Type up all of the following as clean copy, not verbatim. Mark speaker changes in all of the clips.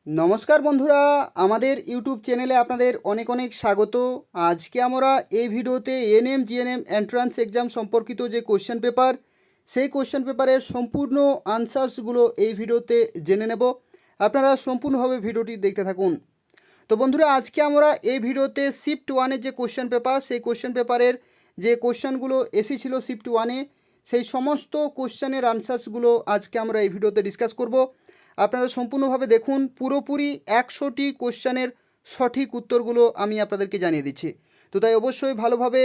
Speaker 1: নমস্কার বন্ধুরা, আমাদের ইউটিউব চ্যানেলে আপনাদের অনেক অনেক স্বাগত। আজকে আমরা এই ভিডিওতে এএনএম জিএনএম এন্ট্রান্স এক্সাম সম্পর্কিত যে কোশ্চেন পেপার, সেই কোশ্চেন পেপারের সম্পূর্ণ আনসার্সগুলো এই ভিডিওতে জেনে নেব। আপনারা সম্পূর্ণভাবে ভিডিওটি দেখতে থাকুন। তো বন্ধুরা, আজকে আমরা এই ভিডিওতে শিফট ওয়ানের যে কোশ্চেন পেপার, সেই কোশ্চেন পেপারের যে কোশ্চেনগুলো এসেছিল শিফট ওয়ানে, সেই সমস্ত কোশ্চেনের আনসার্সগুলো আজকে আমরা এই ভিডিওতে ডিসকাস করব। আপনারা সম্পূর্ণভাবে দেখুন, পুরোপুরি 100টি কোশ্চেনের সঠিক উত্তরগুলো আমি আপনাদেরকে জানিয়ে দিচ্ছি। তো তাই অবশ্যই ভালোভাবে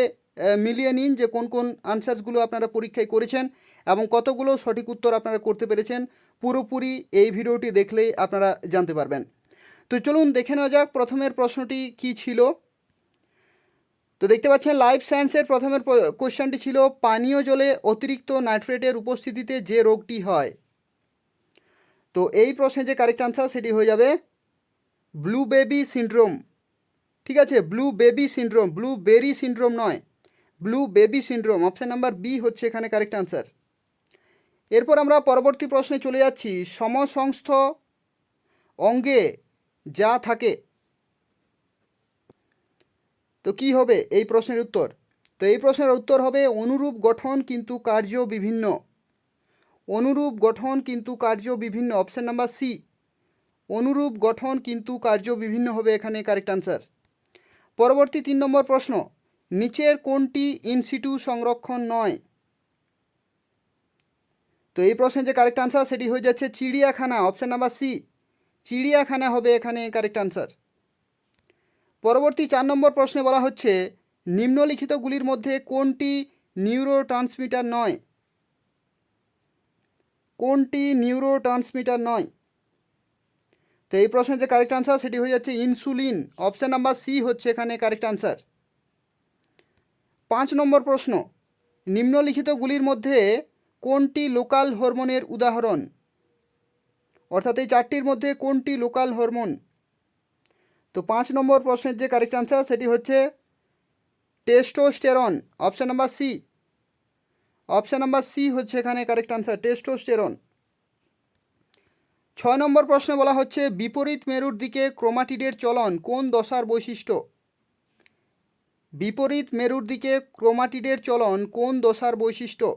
Speaker 1: মিলিয়ে নিন যে কোন কোন আনসার্সগুলো আপনারা পরীক্ষায় করেছেন এবং কতগুলো সঠিক উত্তর আপনারা করতে পেরেছেন। পুরোপুরি এই ভিডিওটি দেখলেই আপনারা জানতে পারবেন। তো চলুন দেখে নেওয়া যাক প্রথমের প্রশ্নটি কী ছিল। তো দেখতে পাচ্ছেন লাইফ সায়েন্সের প্রথমের কোশ্চেনটি ছিল, পানীয় জলে অতিরিক্ত নাইট্রেটের উপস্থিতিতে যে রোগটি হয়। তো এই প্রশ্নের যে কারেক্ট আনসার সেটি হয়ে যাবে ব্লু বেবি সিনড্রোম। ঠিক আছে, blue baby syndrome, blue berry syndrome নয়, blue baby syndrome. Option number B হচ্ছে এখানে কারেক্ট আনসার। এরপর আমরা পরবর্তী প্রশ্নে চলে যাচ্ছি, সমসংস্থ অঙ্গে যা থাকে। তো কি হবে এই প্রশ্নের উত্তর? তো এই প্রশ্নের উত্তর হবে অনুরূপ গঠন কিন্তু কার্য বিভিন্ন। অনুরূপ গঠন কিন্তু কার্য বিভিন্ন, অপশান নাম্বার সি। অনুরূপ গঠন কিন্তু কার্য বিভিন্ন হবে এখানে কারেক্ট আনসার। পরবর্তী 3 নম্বর প্রশ্ন, নিচের কোনটি ইনসিটু সংরক্ষণ নয়? তো এই প্রশ্নের যে কারেক্ট আনসার সেটি হয়ে যাচ্ছে চিড়িয়াখানা, অপশান নাম্বার সি। চিড়িয়াখানা হবে এখানে কারেক্ট আনসার। পরবর্তী 4 নম্বর প্রশ্নে বলা হচ্ছে, নিম্নলিখিতগুলির মধ্যে কোনটি নিউরো ট্রান্সমিটার নয়? কোনটি নিউরো ট্রান্সমিটার নয়? তো এই প্রশ্নের যে কারেক্ট আনসার সেটি হয়ে যাচ্ছে ইনসুলিন, অপশান নাম্বার সি হচ্ছে এখানে কারেক্ট আনসার। 5 নম্বর প্রশ্ন, নিম্নলিখিতগুলির মধ্যে কোনটি লোকাল হরমোনের উদাহরণ? অর্থাৎ এই চারটির মধ্যে কোনটি লোকাল হরমোন? তো 5 নম্বর প্রশ্নের যে কারেক্ট আনসার সেটি হচ্ছে testosterone, option number C. Option number C হচ্ছে এখানে কারেক্ট আনসার, টেস্টোস্টেরন। 6 নম্বর প্রশ্নে বলা হচ্ছে, বিপরীত মেরুর দিকে ক্রোমাটিডের চলন কোন দশার বৈশিষ্ট্য? বিপরীত মেরুর দিকে ক্রোমাটিডের চলন কোন দশার বৈশিষ্ট্য?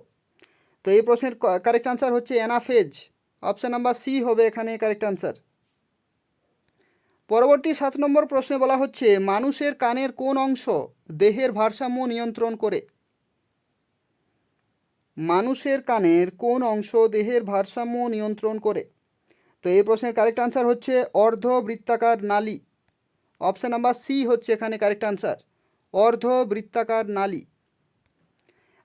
Speaker 1: তো এই প্রশ্নের কারেক্ট আনসার হচ্ছে অ্যানাফেজ, অপশান নাম্বার সি হবে এখানে কারেক্ট আনসার। পরবর্তী 7 নম্বর প্রশ্নে বলা হচ্ছে, মানুষের কানের কোন অংশ দেহের ভারসাম্য নিয়ন্ত্রণ করে? মানুষের কানের কোন অংশ দেহের ভারসাম্য নিয়ন্ত্রণ করে? তো এই প্রশ্নের কারেক্ট আনসার হচ্ছে অর্ধবৃত্তাকার নালী, অপশান নাম্বার সি হচ্ছে এখানে কারেক্ট আনসার, অর্ধবৃত্তাকার নালী।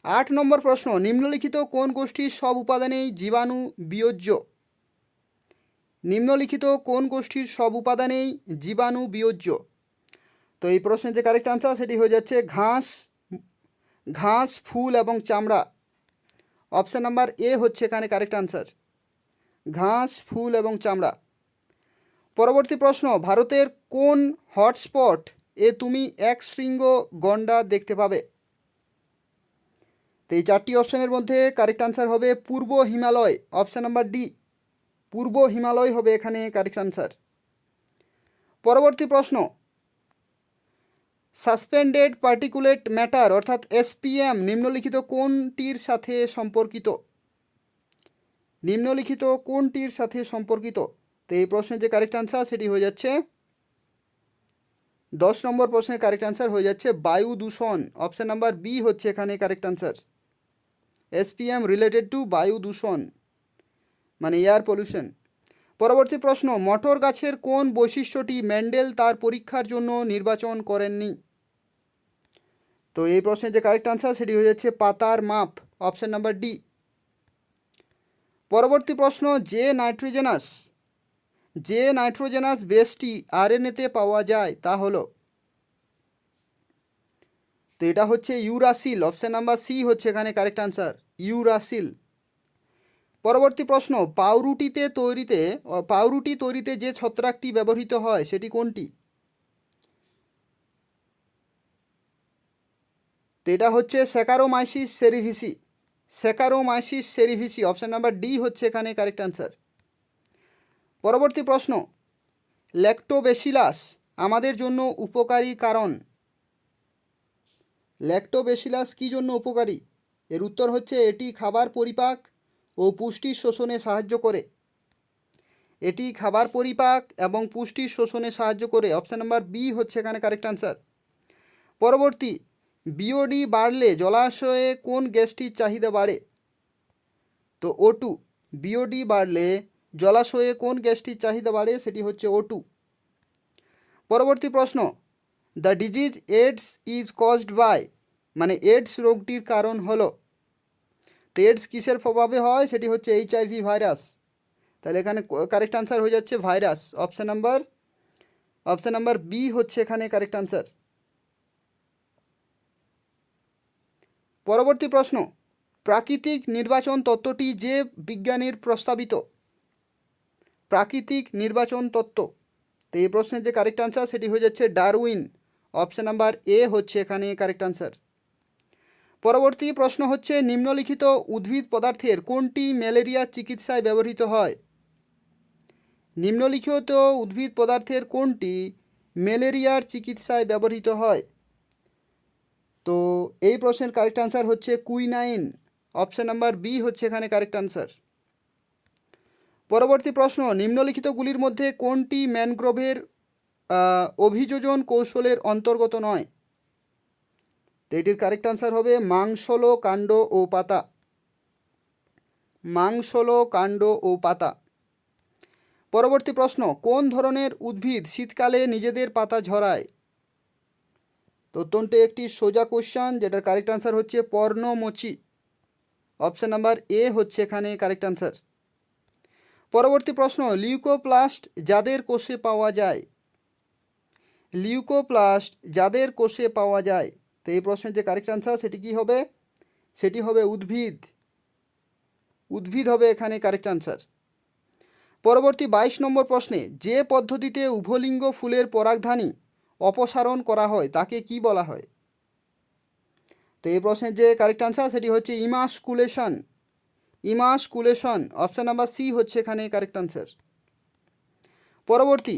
Speaker 1: 8 নম্বর প্রশ্ন, নিম্নলিখিত কোন গোষ্ঠীর সব উপাদানেই জীবাণু বিয়োজ্য? নিম্নলিখিত কোন গোষ্ঠীর সব উপাদানেই জীবাণু বিয়োজ্য? তো এই প্রশ্নের যে কারেক্ট আনসার সেটি হয়ে যাচ্ছে ঘাস, ঘাস, ফুল এবং চামড়া। অপশান নাম্বার এ হচ্ছে এখানে কারেক্ট আনসার, ঘাস, ফুল এবং চামড়া। পরবর্তী প্রশ্ন, ভারতের কোন হটস্পট এ তুমি এক শৃঙ্গ গন্ডার দেখতে পাবে? তো এই চারটি অপশানের মধ্যে কারেক্ট আনসার হবে পূর্ব হিমালয়, অপশান নাম্বার ডি। পূর্ব হিমালয় হবে এখানে কারেক্ট আনসার। পরবর্তী প্রশ্ন, সাসপেন্ডেড পার্টিকুলেট ম্যাটার অর্থাৎ এসপিএম নিম্নলিখিত কোনটির সাথে সম্পর্কিত? নিম্নলিখিত কোনটির সাথে সম্পর্কিত? তো এই প্রশ্নের যে কারেক্ট আনসার সেটি হয়ে যাচ্ছে 10 নম্বর প্রশ্নের কারেক্ট আনসার হয়ে যাচ্ছে বায়ু দূষণ, অপশান নাম্বার বি হচ্ছে এখানে correct answer. SPM related to বায়ু দূষণ মানে এয়ার পলিউশন। পরবর্তী প্রশ্ন, মটর গাছের কোন বৈশিষ্ট্যটি মেন্ডেল তার পরীক্ষার জন্য নির্বাচন করেননি? তো এই প্রশ্নের যে কারেক্ট আনসার সেটি হয়ে যাচ্ছে পাতার মাপ, অপশান নাম্বার ডি। পরবর্তী প্রশ্ন, যে নাইট্রোজেনাস বেসটি আরএনএতে পাওয়া যায় তা হলো? তো এটা হচ্ছে ইউরাসিল, অপশান নাম্বার সি হচ্ছে এখানে কারেক্ট আনসার, ইউরাসিল। পরবর্তী প্রশ্ন, পাউরুটি তৈরিতে যে ছত্রাকটি ব্যবহৃত হয় সেটি কোনটি? তো এটা হচ্ছে saccharomyces cerevisiae, saccharomyces cerevisiae, option number D হচ্ছে এখানে কারেক্ট আনসার। পরবর্তী প্রশ্ন, ল্যাক্টোবেসিলাস আমাদের জন্য উপকারী কারণ। ল্যাক্টোবেসিলাস কী জন্য উপকারী? এর উত্তর হচ্ছে এটি খাবার পরিপাক ও পুষ্টির শোষণে সাহায্য করে। এটি খাবার পরিপাক এবং পুষ্টির শোষণে সাহায্য করে। অপশান নাম্বার বি হচ্ছে এখানে কারেক্ট আনসার। পরবর্তী, বিওডি বাড়লে জলাশয়ে কোন গ্যাসটির চাহিদা বাড়ে? তো O2। বিওডি বাড়লে জলাশয়ে কোন গ্যাসটির চাহিদা বাড়ে? সেটি হচ্ছে O2। পরবর্তী প্রশ্ন, the disease AIDS is caused by, মানে এইডস রোগটির কারণ হলো। তো এইডস কিসের প্রভাবে হয়? সেটি হচ্ছে HIV ভাইরাস। তাহলে এখানে কারেক্ট আনসার হয়ে যাচ্ছে ভাইরাস। অপশান নাম্বার বি হচ্ছে এখানে কারেক্ট আনসার। পরবর্তী প্রশ্ন, প্রাকৃতিক নির্বাচন তত্ত্বটি যে বিজ্ঞানীর প্রস্তাবিত? প্রাকৃতিক নির্বাচন তত্ত্ব। তো এই প্রশ্নের যে কারেক্ট আনসার সেটি হয়ে যাচ্ছে ডারউইন। অপশান নাম্বার এ হচ্ছে এখানে কারেক্ট আনসার। পরবর্তী প্রশ্ন হচ্ছে, নিম্নলিখিত উদ্ভিদ পদার্থের কোনটি ম্যালেরিয়ার চিকিৎসায় ব্যবহৃত হয়? নিম্নলিখিত উদ্ভিদ পদার্থের কোনটি ম্যালেরিয়ার চিকিৎসায় ব্যবহৃত হয়? তো এই প্রশ্নের কারেক্ট আনসার হচ্ছে কুইনাইন। অপশান নাম্বার বি হচ্ছে এখানে কারেক্ট আনসার। পরবর্তী প্রশ্ন, নিম্নলিখিতগুলির মধ্যে কোনটি ম্যানগ্রোভের অভিযোজন কৌশলের অন্তর্গত নয়? তো এটির কারেক্ট আনসার হবে মাংসল কাণ্ড ও পাতা। মাংসল কাণ্ড ও পাতা। পরবর্তী প্রশ্ন, কোন ধরনের উদ্ভিদ শীতকালে নিজেদের পাতা ঝরায়? তো অত্যন্ত একটি সোজা কোশ্চেন, যেটার কারেক্ট আনসার হচ্ছে পর্ণমোচী। অপশান নাম্বার এ হচ্ছে এখানে কারেক্ট আনসার। পরবর্তী প্রশ্ন, লিউকোপ্লাস্ট যাদের কোষে পাওয়া যায়? লিউকোপ্লাস্ট যাদের কোষে পাওয়া যায়। তো এই প্রশ্নের যে কারেক্ট আনসার সেটি কি হবে? সেটি হবে উদ্ভিদ। উদ্ভিদ হবে এখানে কারেক্ট আনসার। পরবর্তী 22 নম্বর প্রশ্নে, যে পদ্ধতিতে উভলিঙ্গ ফুলের পরাগধানী অপসারণ করা হয় তাকে কি বলা হয়? তো এই প্রশ্নের যে কারেক্ট আনসার সেটি হচ্ছে emasculation. Emasculation. Option number C হচ্ছে এখানে কারেক্ট আনসার। পরবর্তী,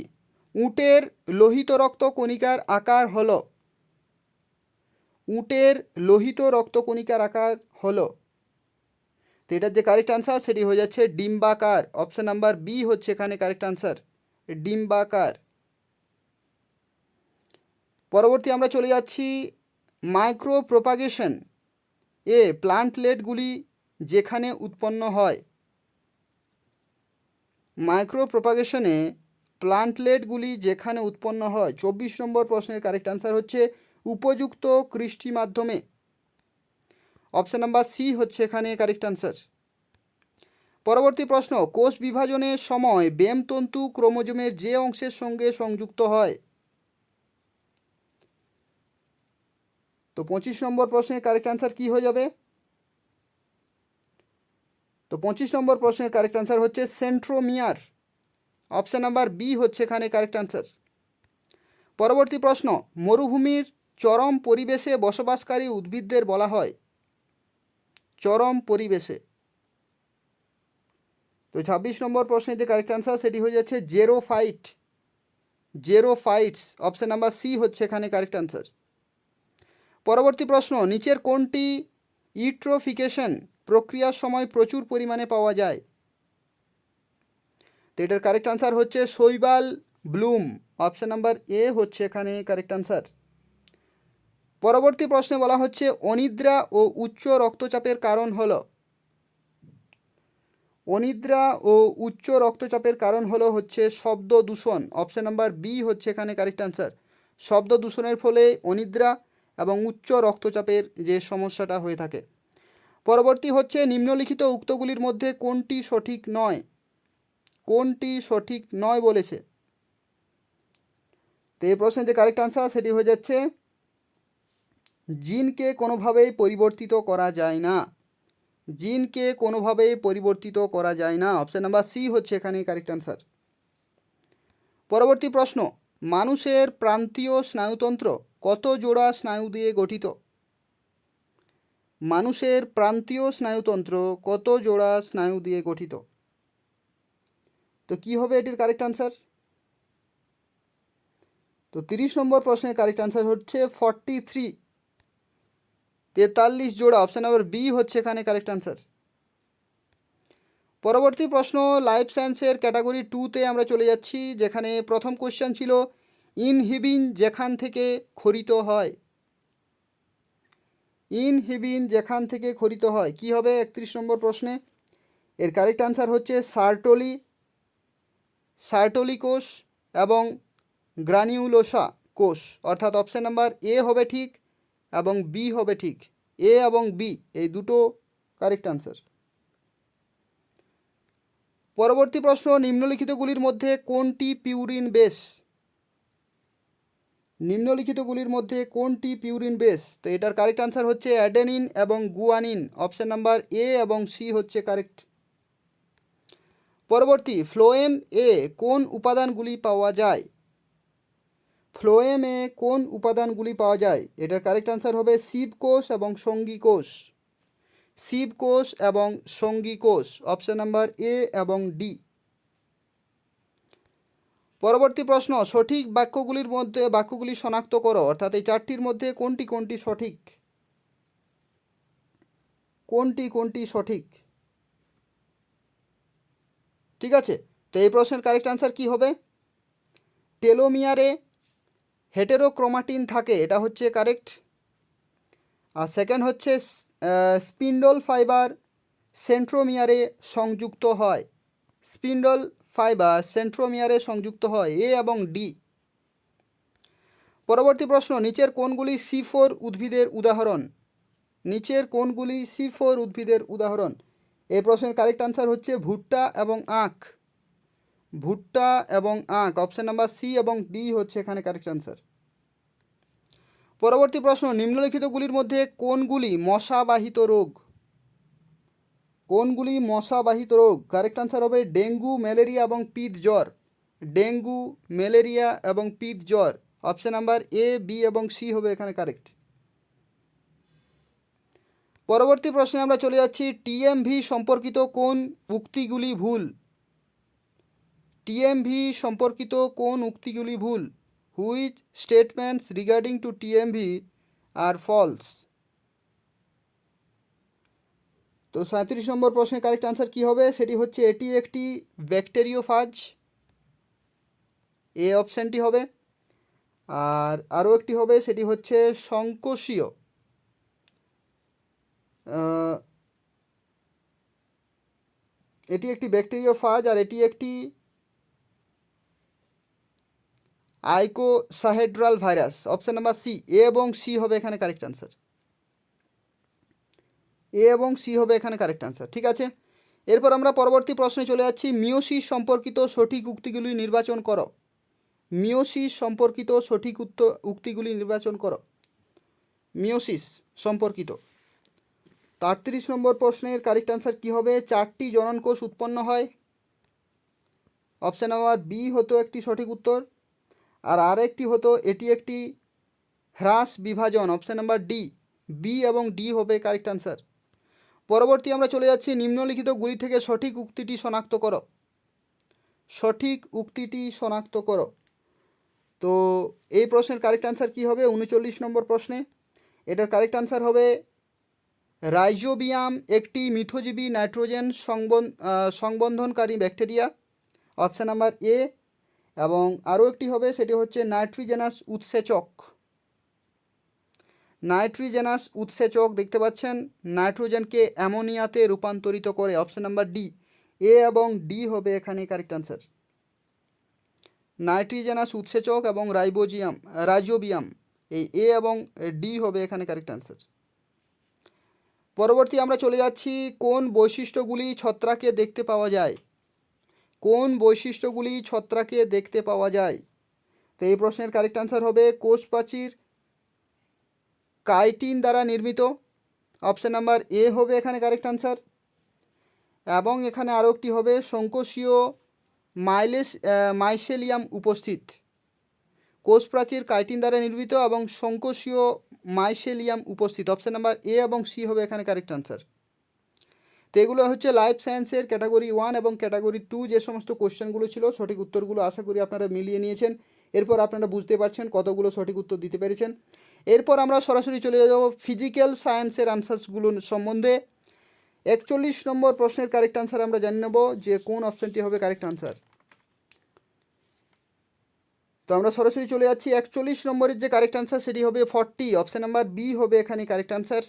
Speaker 1: উটের লোহিত রক্ত কণিকার আকার হলো। উটের লোহিত রক্ত কণিকার আকার হলো। তো এটার যে কারেক্ট আনসার সেটি হয়ে যাচ্ছে ডিম্বাকার। অপশান নাম্বার বি হচ্ছে এখানে কারেক্ট আনসার, ডিম্বাকার। পরবর্তী আমরা চলে যাচ্ছি মাইক্রো প্রোপাগেশন এ প্লান্টলেটগুলি যেখানে উৎপন্ন হয়। মাইক্রো প্রোপাগেশনে প্লান্টলেটগুলি যেখানে উৎপন্ন হয়। 24 নম্বর প্রশ্নের কারেক্ট আনসার হচ্ছে উপযুক্ত কৃষ্টি মাধ্যমে। অপশান নাম্বার সি হচ্ছে এখানে কারেক্ট আনসার। পরবর্তী প্রশ্ন, কোষ বিভাজনের সময় ব্যামতন্তু ক্রোমোজোমের যে অংশের সঙ্গে সংযুক্ত হয়? তো 25 নম্বর প্রশ্নের কারেক্ট আনসার কি হয়ে যাবে? তো 25 নম্বর প্রশ্নের কারেক্ট আনসার হচ্ছে সেন্ট্রোমিয়ার। অপশান নাম্বার বি হচ্ছে এখানে কারেক্ট আনসার। পরবর্তী প্রশ্ন, মরুভূমির চরম পরিবেশে বসবাসকারী উদ্ভিদদের বলা হয়? চরম পরিবেশে। তো 26 নম্বর প্রশ্নের যে কারেক্ট আনসার সেটি হয়ে যাচ্ছে জেরোফাইট। জেরোফাইটস। অপশান নাম্বার সি হচ্ছে এখানে কারেক্ট আনসার। পরবর্তী প্রশ্ন, নিচের কোনটি ইউট্রোফিকেশন প্রক্রিয়ার সময় প্রচুর পরিমাণে পাওয়া যায়? তো এটার কারেক্ট আনসার হচ্ছে শৈবাল ব্লুম। অপশান নাম্বার এ হচ্ছে এখানে কারেক্ট আনসার। পরবর্তী প্রশ্নে বলা হচ্ছে অনিদ্রা ও উচ্চ রক্তচাপের কারণ হলো। অনিদ্রা ও উচ্চ রক্তচাপের কারণ হচ্ছে শব্দ দূষণ। অপশান নাম্বার বি হচ্ছে এখানে কারেক্ট আনসার। শব্দ দূষণের ফলে অনিদ্রা এবং উচ্চ রক্তচাপের যে সমস্যাটা হয়ে থাকে। পরবর্তী হচ্ছে নিম্নলিখিত উক্তগুলির মধ্যে কোনটি সঠিক নয়? কোনটি সঠিক নয় বলেছে। তো এই প্রশ্নের যে কারেক্ট আনসার সেটি হয়ে যাচ্ছে জিনকে কোনোভাবেই পরিবর্তিত করা যায় না। জিনকে কোনোভাবেই পরিবর্তিত করা যায় না। অপশান নাম্বার সি হচ্ছে এখানে কারেক্ট আনসার। পরবর্তী প্রশ্ন, মানুষের প্রান্তীয় স্নায়ুতন্ত্র কত জোড়া স্নায়ু দিয়ে গঠিত? মানুষের প্রান্তীয় স্নায়ুতন্ত্র কত জোড়া স্নায়ু দিয়ে গঠিত? তো কি হবে এটির কারেক্ট আনসার? তো 30 নম্বর প্রশ্নের কারেক্ট আনসার হচ্ছে 43, 43 জোড়া। অপশান নাম্বার বি হচ্ছে এখানে কারেক্ট আনসার। পরবর্তী প্রশ্ন লাইফ সায়েন্সের ক্যাটাগরি 2তে আমরা চলে যাচ্ছি, যেখানে প্রথম কোশ্চেন ছিল ইনহিবিন যেখান থেকে খরিত হয়। ইনহিবিন যেখান থেকে খরিত হয় কি হবে 31 নম্বর প্রশ্নে? এর কারেক্ট আনসার হচ্ছে সার্টোলি, সার্টোলি কোষ এবং গ্রানিউলোসা কোষ, অর্থাৎ অপশান নাম্বার এ হবে ঠিক এবং বি হবে ঠিক। এ এবং বি এই দুটো কারেক্ট আনসার। পরবর্তী প্রশ্ন নিম্নলিখিতগুলির মধ্যে কোনটি পিউরিন বেস? নিম্নলিখিতগুলির মধ্যে কোনটি পিউরিন বেস? তো এটার কারেক্ট আনসার হচ্ছে অ্যাডেনিন এবং গুয়ানিন। অপশান নাম্বার এ এবং সি হচ্ছে কারেক্ট। পরবর্তী ফ্লোয়েম এ কোন উপাদানগুলি পাওয়া যায়? ফ্লোয়েম এ কোন উপাদানগুলি পাওয়া যায়? এটার কারেক্ট আনসার হবে শিব কোষ এবং সঙ্গী কোষ। শিব কোষ এবং সঙ্গী কোষ, অপশান নাম্বার এ এবং ডি। পরবর্তী প্রশ্ন সঠিক বাক্যগুলির মধ্যে বাক্যগুলি শনাক্ত করো, অর্থাৎ এই চারটির মধ্যে কোনটি কোনটি সঠিক? কোনটি কোনটি সঠিক? ঠিক আছে, তো এই প্রশ্নের কারেক্ট আনসার কি হবে? টেলোমিয়ারে হেটেরোক্রোমাটিন থাকে, এটা হচ্ছে কারেক্ট। আর সেকেন্ড হচ্ছে স্পিন্ডল ফাইবার সেন্ট্রোমিয়ারে সংযুক্ত হয়। স্পিন্ডল ফাইবার সেন্ট্রোমিয়ারে সংযুক্ত হয়, এ এবং ডি। পরবর্তী প্রশ্ন নিচের কোনগুলি C4 উদ্ভিদের উদাহরণ? নিচের কোনগুলি C4 উদ্ভিদের উদাহরণ? এই প্রশ্নের কারেক্ট আনসার হচ্ছে ভুট্টা এবং আখ। ভুট্টা এবং আখ, অপশান নাম্বার সি এবং ডি হচ্ছে এখানে কারেক্ট আনসার। পরবর্তী প্রশ্ন নিম্নলিখিতগুলির মধ্যে কোনগুলি মশাবাহিত রোগ? কোনগুলি মশাবাহিত রোগ? কারেক্ট আনসার হবে ডেঙ্গু, ম্যালেরিয়া এবং পিত জ্বর। ডেঙ্গু, ম্যালেরিয়া এবং পিত জ্বর, অপশান নাম্বার এ, বি এবং সি হবে এখানে কারেক্ট। পরবর্তী প্রশ্নে আমরা চলে যাচ্ছি টিএমভি সম্পর্কিত কোন উক্তিগুলি ভুল? টিএমভি সম্পর্কিত কোন উক্তিগুলি ভুল? Which statements regarding to TMV are false? তো 37 নম্বর প্রশ্নের কারেক্ট আনসার কী হবে? সেটি হচ্ছে এটি একটি ব্যাকটেরিওফাজ, এ অপশানটি হবে। আর আরও একটি হবে, সেটি হচ্ছে সংকোষীয়। এটি একটি ব্যাকটেরিওফাজ আর এটি একটি আইকোসাহেড্রাল ভাইরাস, অপশান নাম্বার সি। এ এবং সি হবে এখানে কারেক্ট আনসার। এ এবং সি হবে এখানে কারেক্ট আনসার। ঠিক আছে, এরপর আমরা পরবর্তী প্রশ্নে চলে যাচ্ছি মিওসিস সম্পর্কিত সঠিক উক্তিগুলি নির্বাচন করো। মিওসিস সম্পর্কিত সঠিক উক্তিগুলি নির্বাচন করো। মিওসিস সম্পর্কিত। 38 নম্বর প্রশ্নের কারেক্ট আনসার কী হবে? 4টি জননকোষ উৎপন্ন হয়, অপশান নাম্বার বি হতো একটি সঠিক উত্তর। আর আরেকটি হতো এটি একটি হ্রাস বিভাজন, অপশান নাম্বার ডি। বি এবং ডি হবে কারেক্ট আনসার। পরবর্তী আমরা চলে যাচ্ছি নিম্নলিখিতগুলি থেকে সঠিক উক্তিটি শনাক্ত করো। সঠিক উক্তিটি শনাক্ত করো। তো এই প্রশ্নের কারেক্ট আনসার কী হবে 39 নম্বর প্রশ্নে? এটার কারেক্ট আনসার হবে রাইজোবিয়াম একটি মিথজীবী নাইট্রোজেন সংবন্ধনকারী ব্যাকটেরিয়া, অপশান নাম্বার এ। এবং আরও একটি হবে, সেটি হচ্ছে নাইট্রোজেনাস উৎসেচক। নাইট্রোজেনাস উৎসেচক দেখতে পাচ্ছেন নাইট্রোজেনকে অ্যামোনিয়াতে রূপান্তরিত করে, অপশান নাম্বার ডি। এ এবং ডি হবে এখানে কারেক্ট আনসার। নাইট্রোজেনাস উৎসেচক এবং রাইজোবিয়াম, এই এ এবং ডি হবে এখানে কারেক্ট আনসার। পরবর্তী আমরা চলে যাচ্ছি কোন বৈশিষ্ট্যগুলি ছত্রাকে দেখতে পাওয়া যায়? কোন বৈশিষ্ট্যগুলি ছত্রাকে দেখতে পাওয়া যায়? তো এই প্রশ্নের কারেক্ট আনসার হবে কোষ প্রাচীর কাইটিন দ্বারা নির্মিত, অপশান নাম্বার এ হবে এখানে কারেক্ট আনসার। এবং এখানে আরও একটি হবে সংকোষীয় মাইসেলিয়াম উপস্থিত। কোষ প্রাচীর কাইটিন দ্বারা নির্মিত এবং সংকোষীয় মাইসেলিয়াম উপস্থিত, অপশান নাম্বার এ এবং সি হবে এখানে কারেক্ট আনসার। তো এগুলো হচ্ছে লাইফ সায়েন্সের ক্যাটাগরি 1 এবং ক্যাটাগরি 2 যে সমস্ত কোশ্চেনগুলো ছিল, সঠিক উত্তরগুলো আশা করি আপনারা মিলিয়ে নিয়েছেন। এরপর আপনারা বুঝতে পারছেন কতগুলো সঠিক উত্তর দিতে পেরেছেন। এরপর আমরা সরাসরি চলে যাব ফিজিক্যাল সায়েন্সের আনসার্সগুলো সম্বন্ধে। 41 নম্বর প্রশ্নের কারেক্ট আনসার আমরা জানি নেব যে কোন অপশানটি হবে কারেক্ট আনসার। তো আমরা সরাসরি চলে যাচ্ছি 41 নম্বরের যে কারেক্ট আনসার সেটি হবে 40, অপশান নাম্বার বি হবে এখানে correct answer,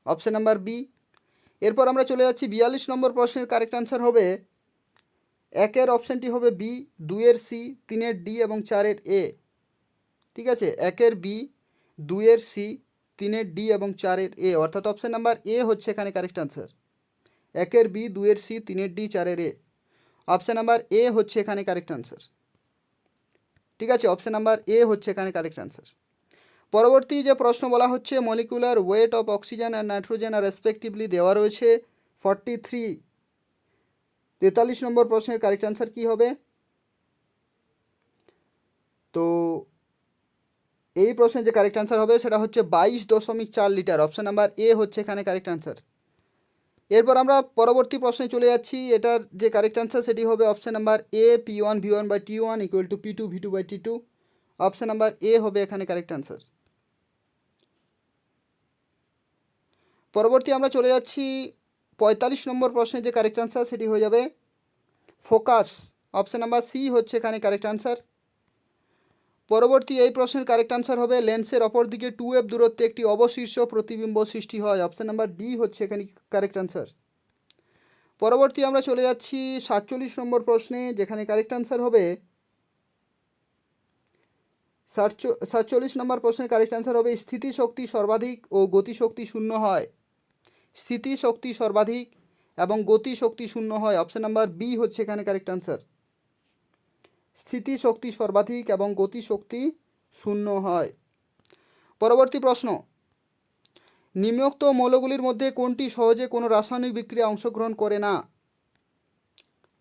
Speaker 1: option number B. এরপর আমরা চলে যাচ্ছি 42 নম্বর প্রশ্নের কারেক্ট আনসার হবে 1-এর অপশানটি হবে বি, 2-এর সি, 3-এর ডি এবং 4-এর এ। ঠিক আছে, 1-এর বি, 2-এর সি, 3-এর ডি এবং 4-এর এ, অর্থাৎ অপশান নাম্বার এ হচ্ছে এখানে কারেক্ট আনসার। 1-এর বি, 2-এর সি, 3-এর ডি, 4-এর এ, অপশান নাম্বার এ হচ্ছে এখানে কারেক্ট আনসার। ঠিক আছে, অপশান নাম্বার এ হচ্ছে এখানে কারেক্ট আনসার। পরবর্তী যে প্রশ্ন বলা হচ্ছে molecular weight of oxygen and nitrogen are respectively দেওয়া রয়েছে 43। 43 নম্বর প্রশ্নের কারেক্ট আনসার কী হবে? তো এই প্রশ্নের যে কারেক্ট আনসার হবে সেটা হচ্ছে 22.4 লিটার, অপশান নাম্বার এ হচ্ছে এখানে কারেক্ট আনসার। এরপর আমরা পরবর্তী প্রশ্নে চলে যাচ্ছি, এটার যে কারেক্ট আনসার সেটি হবে অপশান নাম্বার এ, P1V1/T1 = P2V2/T2, অপশান নাম্বার এ হবে এখানে কারেক্ট আনসার। পরবর্তী আমরা চলে যাচ্ছি 45 নম্বর প্রশ্নের যে কারেক্ট আনসার সেটি হয়ে যাবে ফোকাস, অপশান নাম্বার সি হচ্ছে এখানে কারেক্ট আনসার। পরবর্তী এই প্রশ্নের কারেক্ট আনসার হবে লেন্সের অপর দিকে 2f দূরত্বে একটি অবশীর্ষ প্রতিবিম্ব সৃষ্টি হয়, অপশান নাম্বার ডি হচ্ছে এখানে কারেক্ট আনসার। পরবর্তী আমরা চলে যাচ্ছি 47 নম্বর প্রশ্নে, যেখানে কারেক্ট আনসার হবে 47 নম্বর প্রশ্নের কারেক্ট আনসার হবে স্থিতিশক্তি সর্বাধিক ও গতিশক্তি শূন্য হয়। স্থিতিশক্তি সর্বাধিক এবং গতিশক্তি শূন্য হয়, অপশান নাম্বার বি হচ্ছে এখানে কারেক্ট আনসার। স্থিতিশক্তি সর্বাধিক এবং গতিশক্তি শূন্য হয়। পরবর্তী প্রশ্ন, নিম্নোক্ত মৌলগুলির মধ্যে কোনটি সহজে কোনো রাসায়নিক বিক্রিয়া অংশগ্রহণ করে না?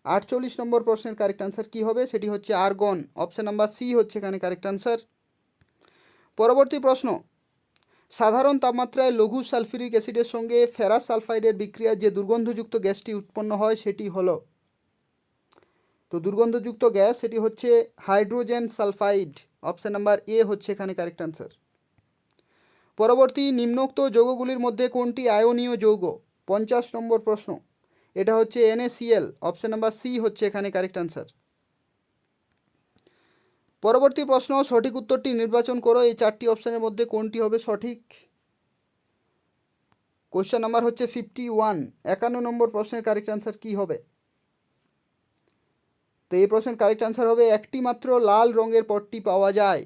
Speaker 1: 48 নম্বর প্রশ্নের কারেক্ট আনসার কী হবে? সেটি হচ্ছে আর্গন, অপশান নাম্বার সি হচ্ছে এখানে কারেক্ট আনসার। পরবর্তী প্রশ্ন, সাধারণ তাপমাত্রায় লঘু সালফিউরিক অ্যাসিডের সঙ্গে ফেরাস সালফাইডের বিক্রিয়ায় যে দুর্গন্ধযুক্ত গ্যাসটি উৎপন্ন হয় সেটি হলো, তো দুর্গন্ধযুক্ত গ্যাস সেটি হচ্ছে hydrogen sulphide, option number A হচ্ছে এখানে কারেক্ট আনসার। পরবর্তী, নিম্নোক্ত যৌগগুলির মধ্যে কোনটি আয়নীয় যৌগ? 50 নম্বর প্রশ্ন, এটা হচ্ছে NaCl, অপশান নাম্বার সি হচ্ছে এখানে কারেক্ট আনসার। পরবর্তী প্রশ্ন, সঠিক উত্তরটি নির্বাচন করো, এই 4টি অপশানের মধ্যে কোনটি হবে সঠিক? কোশ্চেন নাম্বার হচ্ছে 51। 51 নম্বর প্রশ্নের কারেক্ট আনসার কী হবে? তো এই প্রশ্নের কারেক্ট আনসার হবে একটি মাত্র লাল রঙের পট্টি পাওয়া যায়,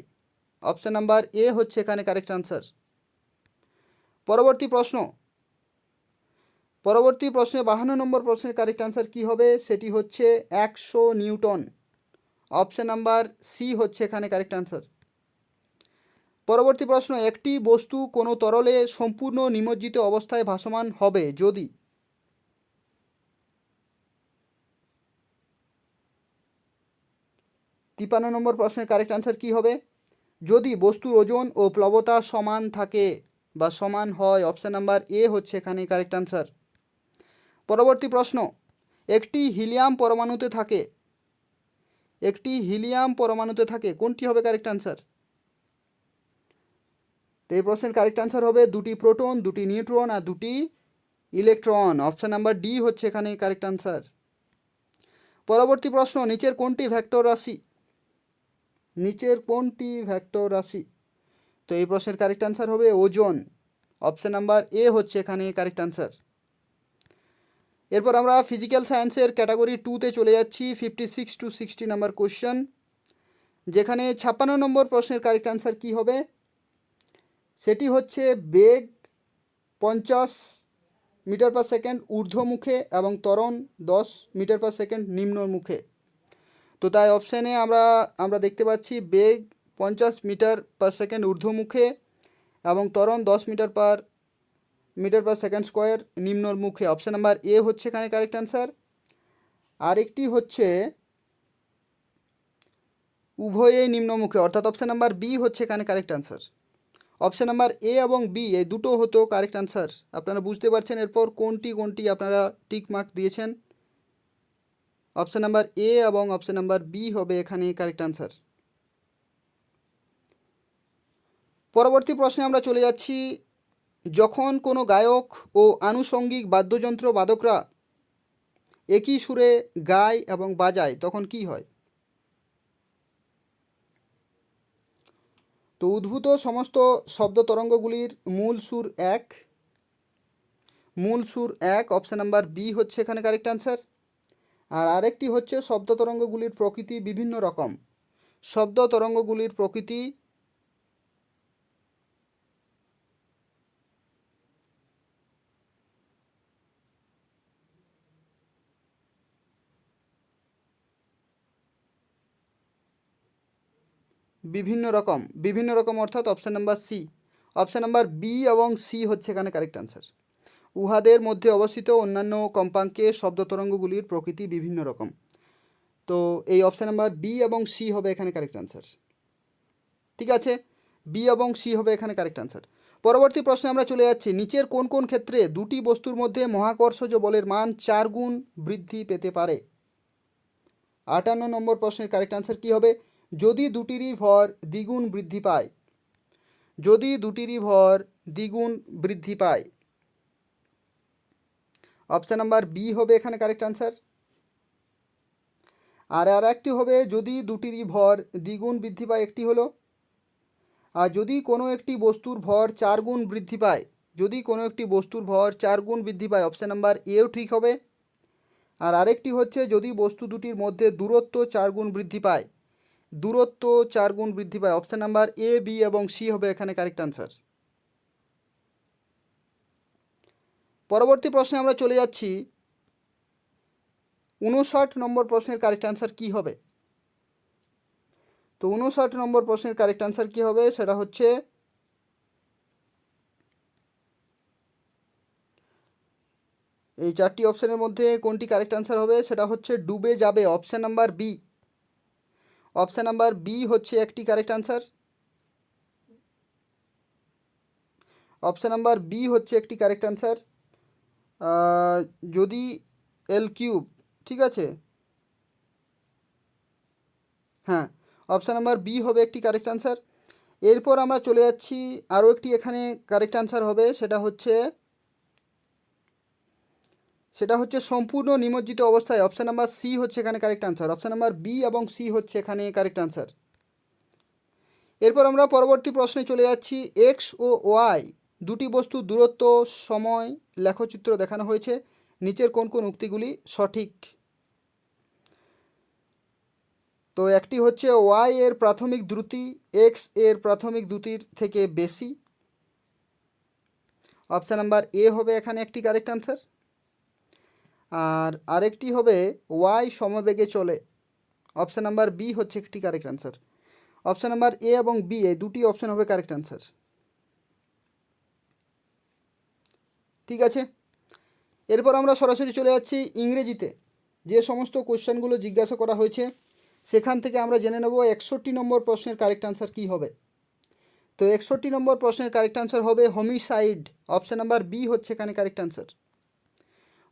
Speaker 1: অপশান নাম্বার এ হচ্ছে এখানে কারেক্ট আনসার। পরবর্তী প্রশ্নে 52 নম্বর প্রশ্নের কারেক্ট আনসার কী হবে? সেটি হচ্ছে 100 নিউটন, অপশান নাম্বার সি হচ্ছে এখানে কারেক্ট আনসার। পরবর্তী প্রশ্ন, একটি বস্তু কোনো তরলে সম্পূর্ণ নিমজ্জিত অবস্থায় ভাসমান হবে যদি? 53 নম্বর প্রশ্নের কারেক্ট আনসার কী হবে? যদি বস্তুর ওজন ও প্লবতা সমান থাকে বা সমান হয়, অপশান নাম্বার এ হচ্ছে এখানে কারেক্ট আনসার। পরবর্তী প্রশ্ন, একটি হিলিয়াম পরমাণুতে থাকে কোনটি হবে কারেক্ট আনসার? তো এই প্রশ্নের কারেক্ট আনসার হবে 2টি প্রোটন, 2টি নিউট্রন আর 2টি ইলেকট্রন, অপশান নাম্বার ডি হচ্ছে এখানে কারেক্ট আনসার। পরবর্তী প্রশ্ন, নিচের কোনটি ভেক্টর রাশি? তো এই প্রশ্নের কারেক্ট আনসার হবে ওজন, অপশান নাম্বার এ হচ্ছে এখানে কারেক্ট আনসার। এরপর আমরা ফিজিক্যাল সায়েন্সের ক্যাটাগরি 2তে চলে যাচ্ছি, 56 to 60 নাম্বার কোশ্চেন, যেখানে 56 নম্বর প্রশ্নের কারেক্ট আনসার কী হবে? সেটি হচ্ছে বেগ 50 মিটার পার সেকেন্ড ঊর্ধ্বমুখে এবং ত্বরণ 10 মিটার পার সেকেন্ড নিম্নমুখে। তো তাই অপশানে আমরা দেখতে পাচ্ছি বেগ 50 মিটার পার সেকেন্ড ঊর্ধ্বমুখে এবং ত্বরণ 10 মিটার পার সেকেন্ড স্কোয়ার নিম্নমুখে, অপশান নাম্বার এ হচ্ছে এখানে কারেক্ট আনসার। আরেকটি হচ্ছে উভয়েই নিম্নমুখে, অর্থাৎ অপশান নাম্বার বি হচ্ছে এখানে correct answer. Option number A এবং বি এই দুটো হতো কারেক্ট আনসার। আপনারা বুঝতে পারছেন এরপর কোনটি আপনারা টিক মার্ক দিয়েছেন। অপশান নাম্বার এ এবং অপশান নাম্বার বি হবে এখানে কারেক্ট আনসার। পরবর্তী প্রশ্নে আমরা চলে যাচ্ছি, যখন কোনো গায়ক ও আনুষঙ্গিক বাদ্যযন্ত্র বাদকরা একই সুরে গায় এবং বাজায় তখন কি হয়? তো উদ্ভূত সমস্ত শব্দ তরঙ্গগুলির মূল সুর এক অপশান নাম্বার বি হচ্ছে এখানে কারেক্ট আনসার। আর আরেকটি হচ্ছে শব্দ তরঙ্গগুলির প্রকৃতি বিভিন্ন রকম। শব্দ তরঙ্গগুলির প্রকৃতি বিভিন্ন রকম অর্থাৎ option number C. Option number B এবং সি হচ্ছে এখানে কারেক্ট আনসার। উহাদের মধ্যে অবস্থিত অন্যান্য কম্পাঙ্কে শব্দ তরঙ্গগুলির প্রকৃতি বিভিন্ন রকম। তো এই অপশান নাম্বার বি এবং সি হবে এখানে কারেক্ট আনসার। ঠিক আছে, বি এবং সি হবে এখানে কারেক্ট আনসার। পরবর্তী প্রশ্নে আমরা চলে যাচ্ছি, নিচের কোন কোন ক্ষেত্রে দুটি বস্তুর মধ্যে মহাকর্ষজ বলের মান 4 গুণ বৃদ্ধি পেতে পারে? 58 নম্বর প্রশ্নের কারেক্ট আনসার কী হবে? যদি দুটিরই ভর দ্বিগুণ বৃদ্ধি পায়। যদি দুটিরই ভর দ্বিগুণ বৃদ্ধি পায়, অপশান নাম্বার বি হবে এখানে কারেক্ট আনসার। আর একটি হবে যদি দুটিরই ভর দ্বিগুণ বৃদ্ধি পায়, একটি হলো। আর যদি কোনো একটি বস্তুর ভর 4 গুণ বৃদ্ধি পায়, যদি কোনো একটি বস্তুর ভর 4 গুণ বৃদ্ধি পায়, অপশান নাম্বার এও ঠিক হবে। আর আরেকটি হচ্ছে যদি বস্তু দুটির মধ্যে দূরত্ব 4 গুণ বৃদ্ধি পায়, দূরত্ব 4 গুণ বৃদ্ধি পায়, অপশান নাম্বার এ, বি এবং সি হবে এখানে কারেক্ট আনসার। পরবর্তী প্রশ্নে আমরা চলে যাচ্ছি, 59 নম্বর প্রশ্নের কারেক্ট আনসার কী হবে? তো 59 নম্বর প্রশ্নের কারেক্ট আনসার কী হবে, সেটা হচ্ছে এই চারটি অপশানের মধ্যে কোনটি কারেক্ট আনসার হবে, সেটা হচ্ছে ডুবে যাবে, option number B. Option number B হচ্ছে একটি correct answer. Option number B হচ্ছে একটি কারেক্ট আনসার। যদি এল কিউব, ঠিক আছে, হ্যাঁ, অপশান নাম্বার বি হবে একটি কারেক্ট আনসার। এরপর আমরা চলে যাচ্ছি, আরও একটি এখানে কারেক্ট আনসার হবে, সেটা হচ্ছে সম্পূর্ণ নিমজ্জিত অবস্থায়, অপশান নাম্বার সি হচ্ছে এখানে correct answer. Option number B এবং সি হচ্ছে এখানে কারেক্ট আনসার। এরপর আমরা পরবর্তী প্রশ্নে চলে যাচ্ছি, এক্স ও ওয়াই দুটি বস্তুর দূরত্ব সময় লেখচিত্র দেখানো হয়েছে, নিচের কোন কোন উক্তিগুলি সঠিক? তো একটি হচ্ছে ওয়াই এর প্রাথমিক দ্রুতি এক্স এর প্রাথমিক দ্রুতির থেকে বেশি, অপশান নাম্বার এ হবে এখানে একটি কারেক্ট আনসার। আর আরেকটি হবে ওয়াই সমবেগে চলে, অপশান নাম্বার বি হচ্ছে একটি correct answer. Option number A এবং বি এই দুটি অপশান হবে কারেক্ট আনসার। ঠিক আছে, এরপর আমরা সরাসরি চলে যাচ্ছি ইংরেজিতে যে সমস্ত কোশ্চেনগুলো জিজ্ঞাসা করা হয়েছে সেখান থেকে আমরা জেনে নেব 61 নম্বর প্রশ্নের কারেক্ট আনসার কী হবে। তো 61 নম্বর প্রশ্নের কারেক্ট আনসার হবে হোমিসাইড, অপশান নাম্বার বি হচ্ছে এখানে কারেক্ট আনসার।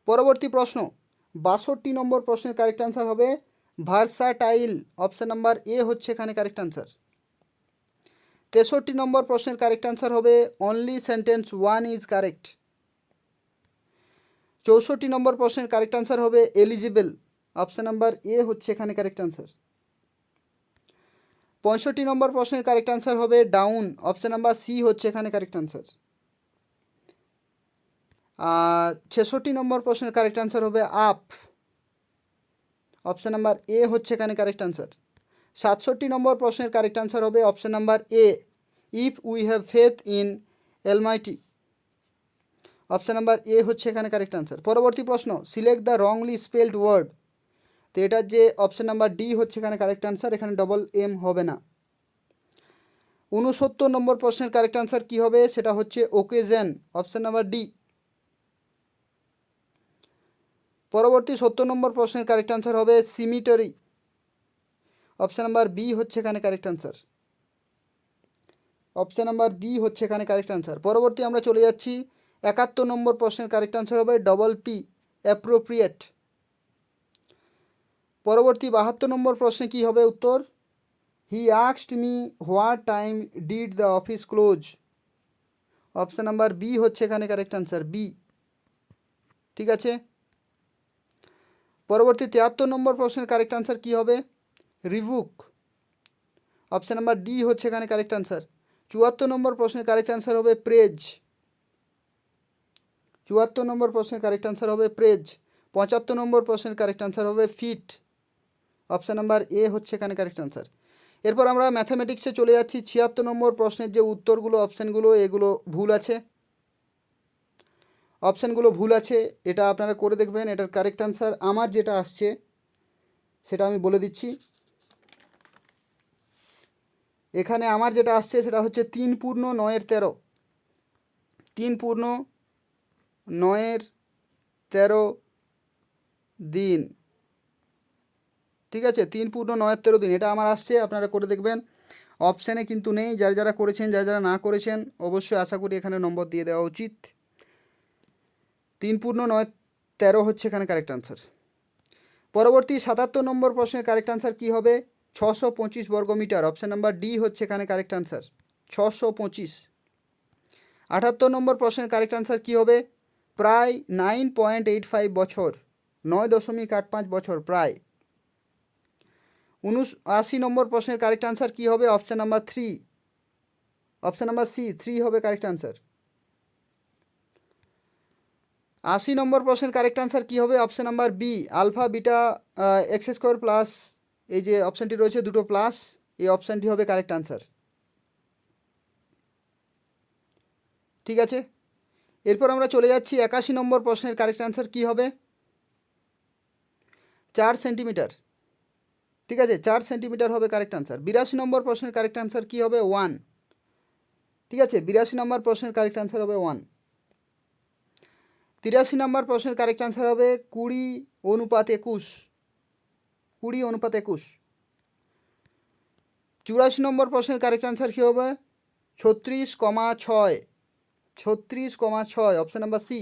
Speaker 1: পরবর্তী প্রশ্ন 62 নম্বর প্রশ্নের কারেক্ট আনসার হবে ভার্সাটাইল, অপশান নাম্বার এ হচ্ছে এখানে কারেক্ট আনসার। 63 নম্বর প্রশ্নের কারেক্ট আনসার হবে অনলি সেন্টেন্স 1 ইজ কারেক্ট। 64 নম্বর প্রশ্নের কারেক্ট আনসার হবে এলিজিবল, অপশান নাম্বার এ হচ্ছে এখানে কারেক্ট আনসার। 65 নম্বর প্রশ্নের কারেক্ট আনসার হবে ডাউন, অপশান নাম্বার সি হচ্ছে এখানে কারেক্ট আনসার। আর 66 নম্বর প্রশ্নের কারেক্ট আনসার হবে আপ, অপশান নাম্বার এ হচ্ছে এখানে কারেক্ট আনসার। 67 নম্বর প্রশ্নের কারেক্ট আনসার হবে option number A, if we have faith in almighty, option number A হচ্ছে এখানে কারেক্ট আনসার। পরবর্তী প্রশ্ন select the wrongly spelled word, তো এটার যে অপশান নাম্বার ডি হচ্ছে এখানে কারেক্ট আনসার, এখানে ডবল এম হবে না। 69 নম্বর প্রশ্নের কারেক্ট আনসার কী হবে, সেটা হচ্ছে ওকেজেন, অপশান নাম্বার ডি। পরবর্তী 70 নম্বর প্রশ্নের কারেক্ট আনসার হবে সিমিটরি, অপশান নাম্বার বি হচ্ছে এখানে correct answer. Option number B হচ্ছে এখানে কারেক্ট আনসার। পরবর্তী আমরা চলে যাচ্ছি 71 নম্বর প্রশ্নের কারেক্ট আনসার হবে ডবল পি, অ্যাপ্রোপ্রিয়েট। পরবর্তী 72 নম্বর প্রশ্নে কি হবে উত্তর? He asked me what time did the office close. Option number B হচ্ছে এখানে কারেক্ট আনসার, বি। ঠিক আছে। পরবর্তী 73 নম্বর প্রশ্নের কারেক্ট আনসার কি হবে? রিভুক। অপশান নাম্বার ডি হচ্ছে এখানে কারেক্ট আনসার। 74 নম্বর প্রশ্নের কারেক্ট আনসার হবে প্রেজ। 74 নম্বর প্রশ্নের কারেক্ট আনসার হবে প্রেজ। 75 নম্বর প্রশ্নের কারেক্ট আনসার হবে ফিট। অপশান নাম্বার এ হচ্ছে এখানে কারেক্ট আনসার। এরপর আমরা ম্যাথামেটিক্সে চলে যাচ্ছি। 76 নম্বর প্রশ্নের যে উত্তরগুলো, অপশানগুলো, এগুলো ভুল আছে। অপশানগুলো ভুল আছে, এটা আপনারা করে দেখবেন। এটার কারেক্ট আনসার আমার যেটা আসছে সেটা আমি বলে দিচ্ছি। এখানে আমার যেটা আসছে সেটা হচ্ছে 3 পূর্ণ 9-এর 13। 3 পূর্ণ 9-এর 13 দিন। ঠিক আছে, 3 পূর্ণ 9-এর 13 দিন, এটা আমার আসছে, আপনারা করে দেখবেন। অপশানে কিন্তু নেই। যারা যারা করেছেন, যারা যারা না করেছেন, অবশ্যই আশা করি এখানে নম্বর দিয়ে দেওয়া উচিত। 3 পূর্ণ 9-এর 13 হচ্ছে এখানে কারেক্ট আনসার। পরবর্তী 77 নম্বর প্রশ্নের কারেক্ট আনসার কি হবে? 625 বর্গমিটার। অপশান নাম্বার ডি হচ্ছে এখানে কারেক্ট আনসার, 625। 78 নম্বর প্রশ্নের কারেক্ট আনসার কি হবে? প্রায় 9.85 বছর, 9.85 বছর প্রায়। 79 নম্বর প্রশ্নের কারেক্ট আনসার কি হবে? Option number 3, option number C, 3 হবে কারেক্ট আনসার। 80 নম্বর প্রশ্নের কারেক্ট আনসার কি হবে? Option number B, alpha beta X square plus, এই যে অপশানটি রয়েছে দুটো প্লাস, এই অপশানটি হবে কারেক্ট আনসার। ঠিক আছে। এরপর আমরা চলে যাচ্ছি 81 নম্বর প্রশ্নের কারেক্ট আনসার কি হবে? 4 সেন্টিমিটার। ঠিক আছে, 4 সেন্টিমিটার হবে কারেক্ট আনসার। 82 নম্বর প্রশ্নের কারেক্ট আনসার কি হবে? 1। ঠিক আছে, 82 নম্বর প্রশ্নের কারেক্ট আনসার হবে 1। 83 নম্বর প্রশ্নের কারেক্ট আনসার হবে 20:21, 20:21। 84 নম্বর প্রশ্নের কারেক্ট আনসার কী হবে? 36,6, 36,6, অপশান নাম্বার সি।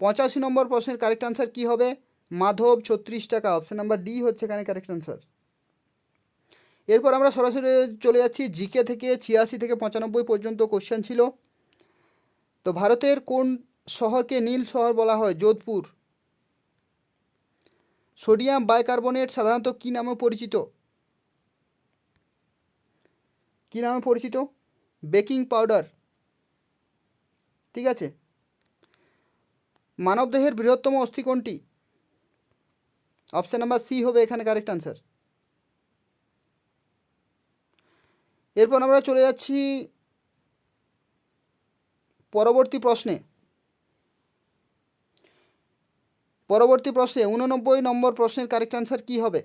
Speaker 1: 85 নম্বর প্রশ্নের কারেক্ট আনসার কী হবে? মাধব 36 টাকা, অপশান নাম্বার ডি হচ্ছে এখানে কারেক্ট আনসার। এরপর আমরা সরাসরি চলে যাচ্ছি জিকে থেকে। 86 থেকে 95 পর্যন্ত কোশ্চেন ছিল। তো ভারতের কোন শহরকে নীল শহর বলা হয়? যোধপুর। সোডিয়াম বাইকার্বনেট সাধারণত কী নামে পরিচিত? কী নামে পরিচিত? Baking powder. ঠিক আছে। মানবদেহের বৃহত্তম অস্থি কোনটি? অপশান নাম্বার সি হবে এখানে কারেক্ট আনসার। এরপর আমরা চলে যাচ্ছি পরবর্তী প্রশ্নে। 89 নম্বর প্রশ্নের কারেক্ট আনসার কি হবে?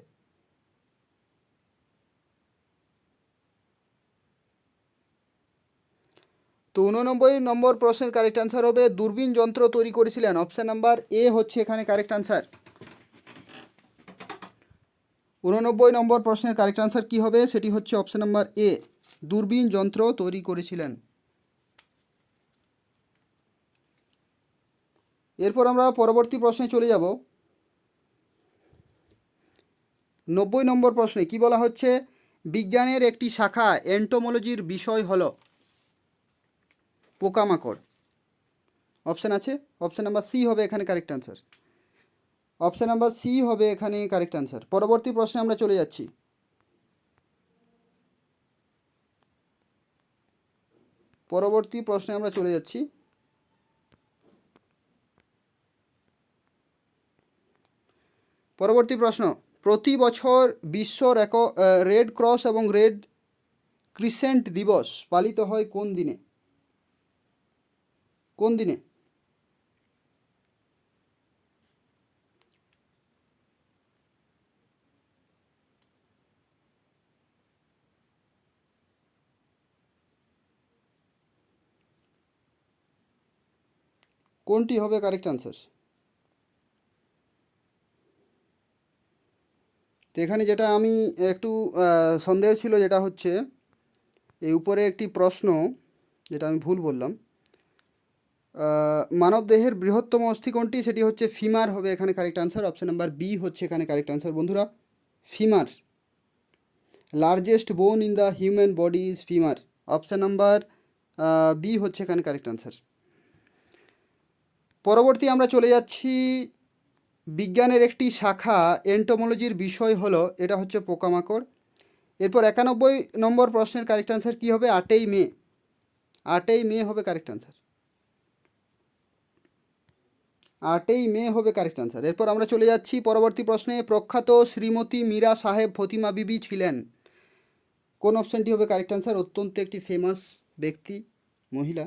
Speaker 1: তো 89 নম্বর প্রশ্নের কারেক্ট আনসার হবে দূরবীন যন্ত্র তৈরি করেছিলেন। অপশান নাম্বার এ হচ্ছে এখানে কারেক্ট আনসার। 89 নম্বর প্রশ্নের কারেক্ট আনসার কি হবে? সেটি হচ্ছে অপশান নাম্বার এ, দূরবীন যন্ত্র তৈরি করেছিলেন। এরপর আমরা পরবর্তী প্রশ্নে চলে যাব। 90 নম্বর প্রশ্নে কি বলা হচ্ছে? বিজ্ঞানের একটি শাখা এন্টোমোলজির বিষয় হলো পোকামাকড়। অপশান আছে, অপশান নাম্বার সি হবে এখানে correct answer. Option number C হবে এখানে কারেক্ট আনসার। পরবর্তী প্রশ্নে আমরা চলে যাচ্ছি। পরবর্তী প্রশ্নে আমরা চলে যাচ্ছি। পরবর্তী প্রশ্ন, প্রতি বছর বিশ্ব রেড ক্রস এবং রেড ক্রিসেন্ট দিবস পালিত হয় কোন দিনে? কোন দিনে? কোনটি হবে কারেক্ট আনসার? তো এখানে যেটা আমি একটু সন্দেহ ছিল, যেটা হচ্ছে এই উপরে একটি প্রশ্ন, যেটা আমি ভুল বললাম। মানবদেহের বৃহত্তম অস্থি কোনটি? সেটি হচ্ছে ফিমার হবে এখানে correct answer. Option number B হচ্ছে এখানে কারেক্ট আনসার বন্ধুরা, femur. Largest bone in the human body is femur. Option number B হচ্ছে এখানে কারেক্ট আনসার। পরবর্তী আমরা চলে যাচ্ছি বিজ্ঞানের একটি শাখা এন্টোমোলজির বিষয় হলো, এটা হচ্ছে পোকামাকড়। এরপর 91 নম্বর প্রশ্নের কারেক্ট আনসার কী হবে? 8ই মে। 8ই মে হবে কারেক্ট আনসার। 8ই মে হবে কারেক্ট আনসার। এরপর আমরা চলে যাচ্ছি পরবর্তী প্রশ্নে। প্রখ্যাত শ্রীমতী মীরা সাহেব ফতিমা বিবি ছিলেন। কোন অপশানটি হবে কারেক্ট আনসার? অত্যন্ত একটি ফেমাস ব্যক্তি, মহিলা।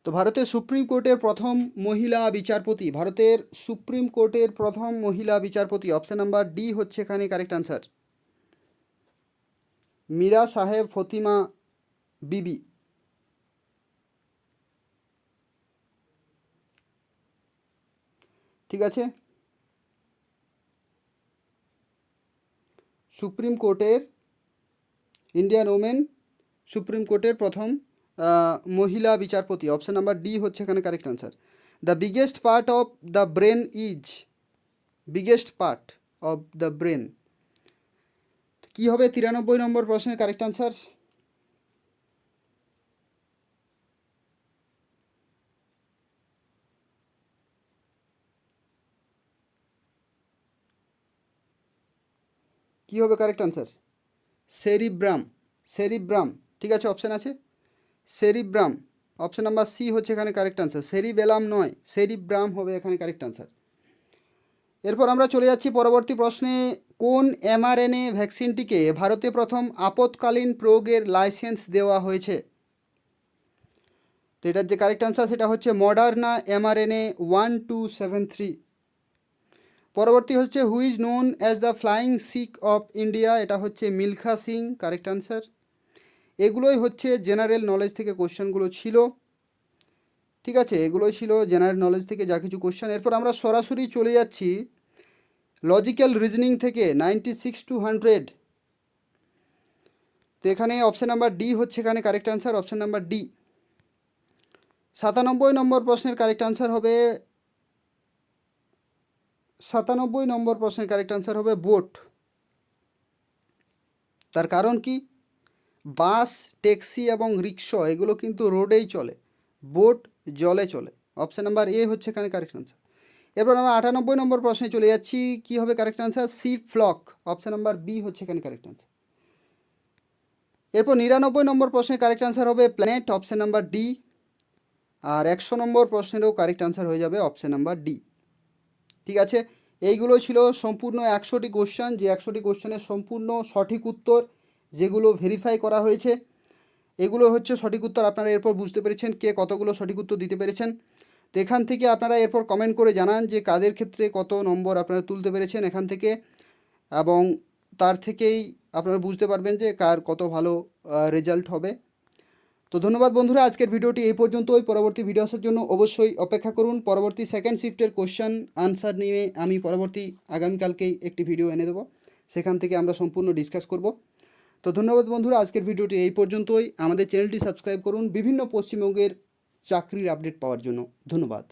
Speaker 1: তো ভারতের সুপ্রিম কোর্টের প্রথম মহিলা বিচারপতি, ভারতের সুপ্রিম কোর্টের প্রথম মহিলা বিচারপতি, অপশান নাম্বার ডি হচ্ছে এখানে কারেক্ট আনসার, মীরা সাহেব ফতিমা বিবি। ঠিক আছে, সুপ্রিম কোর্টের ইন্ডিয়ান ওমেন সুপ্রিম কোর্টের প্রথম মহিলা বিচারপতি, অপশান নাম্বার ডি হচ্ছে এখানে correct answer. The biggest part of the brain is, biggest part of the brain কী হবে? 93 নম্বর প্রশ্নের কারেক্ট আনসার। কী হবে কারেক্ট আনসার? Cerebrum, cerebrum. ঠিক আছে, অপশান আছে সেরিব্রাম। অপশান নাম্বার সি হচ্ছে এখানে কারেক্ট আনসার, সেরিবেলাম নয়, সেরিব্রাম হবে এখানে কারেক্ট আনসার। এরপর আমরা চলে যাচ্ছি পরবর্তী প্রশ্নে। কোন এমআরএনএ ভ্যাকসিনটিকে ভারতে প্রথম আপৎকালীন প্রয়োগের লাইসেন্স দেওয়া হয়েছে? তো এটার যে কারেক্ট আনসার সেটা হচ্ছে মডার্না এমআরএনএ 1273। পরবর্তী হচ্ছে who is known as the flying Sikh of India, এটা হচ্ছে মিলখা সিং, কারেক্ট আনসার। এগুলোই হচ্ছে জেনারেল নলেজ থেকে কোশ্চেনগুলো ছিল। ঠিক আছে, এগুলোই ছিল জেনারেল নলেজ থেকে যা কিছু কোশ্চেন। এরপর আমরা সরাসরি চলে যাচ্ছি লজিক্যাল রিজনিং থেকে 96 to 100। তো এখানে অপশান নাম্বার ডি হচ্ছে এখানে correct answer, option number D. 97 নম্বর প্রশ্নের কারেক্ট আনসার হবে, 97 নম্বর প্রশ্নের কারেক্ট আনসার হবে বোট। তার কারণ কি? বাস, ট্যাক্সি এবং রিক্সা এগুলো কিন্তু রোডেই চলে, বোট জলে চলে। অপশান নাম্বার এ হচ্ছে এখানে কারেক্ট আনসার। এরপর আমরা 98 নম্বর প্রশ্নে চলে যাচ্ছি, কী হবে correct answer? Sheep flock, option number B হচ্ছে এখানে কারেক্ট আনসার। এরপর 99 নম্বর প্রশ্নের কারেক্ট আনসার হবে প্ল্যানেট, অপশান নাম্বার ডি। আর 100 নম্বর প্রশ্নেরও কারেক্ট আনসার হয়ে যাবে অপশান নাম্বার ডি। ঠিক আছে, এইগুলো ছিল সম্পূর্ণ 100টি কোশ্চেন, যে 100টি কোশ্চেনের সম্পূর্ণ সঠিক উত্তর যেগুলো ভেরিফাই করা হয়েছে। এগুলো হচ্ছে সঠিক উত্তর। আপনারা এরপর বুঝতে পেরেছেন কে কতগুলো সঠিক উত্তর দিতে পেরেছেন। তো এখান থেকে আপনারা এরপর কমেন্ট করে জানান যে কাদের ক্ষেত্রে কত নম্বর আপনারা তুলতে পেরেছেন এখান থেকে, এবং তার থেকেই আপনারা বুঝতে পারবেন যে কার কত ভালো রেজাল্ট হবে। তো ধন্যবাদ বন্ধুরা, আজকের ভিডিওটি এই পর্যন্তই। পরবর্তী ভিডিও আসার জন্য অবশ্যই অপেক্ষা করুন। পরবর্তী সেকেন্ড শিফটের কোশ্চেন আনসার নিয়ে আমি পরবর্তী আগামীকালকেই একটি ভিডিও এনে দেবো, সেখান থেকে আমরা সম্পূর্ণ ডিসকাস করব। তো ধন্যবাদ বন্ধুরা, আজকের ভিডিওটি এই পর্যন্তই। আমাদের চ্যানেলটি সাবস্ক্রাইব করুন বিভিন্ন পশ্চিমবঙ্গের চাকরির আপডেট পাওয়ার জন্য। ধন্যবাদ।